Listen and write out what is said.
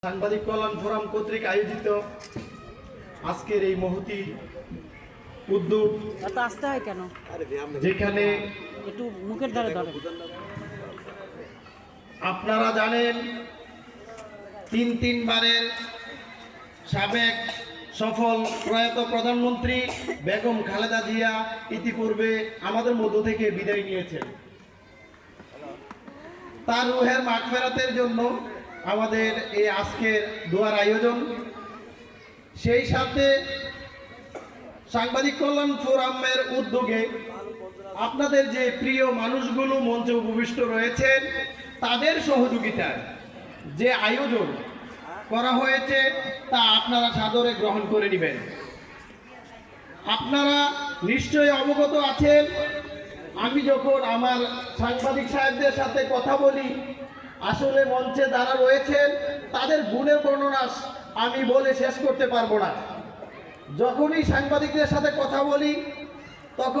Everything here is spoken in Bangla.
সাংবাদিক কল্যাণ ফোরাম কর্তৃক আয়োজিত আজকের এই মহতি উদ্যোগ, এত আসতে হয় কেন? যেখানে একটু মুখের ধারে ধরেন। আপনারা জানেন তিনবারের সাবেক সফল প্রয়াত প্রধানমন্ত্রী বেগম খালেদা জিয়া ইতিপূর্বে আমাদের মধ্য থেকে বিদায় নিয়েছেন। তার রুহের মাগফিরাতের জন্য আমাদের এই আজকের দোয়ার আয়োজন। সেই সাথে সাংবাদিক কল্যাণ ফোরামের উদ্যোগে আপনাদের যে প্রিয় মানুষগুলো মঞ্চে উপবিষ্ট রয়েছেন তাদের সহযোগিতায় যে আয়োজন করা হয়েছে তা আপনারা সাদরে গ্রহণ করে নেবেন। আপনারা নিশ্চয়ই অবগত আছেন, আমি যখন আমার সাংবাদিক সাহেবদের সাথে কথা বলি, আসলে মঞ্চে যারা রয়েছেন তাদের গুণের বর্ণনা আমি বলে শেষ করতে পারবো না। যখনই সাংবাদিকদের সাথে কথা বলি তখন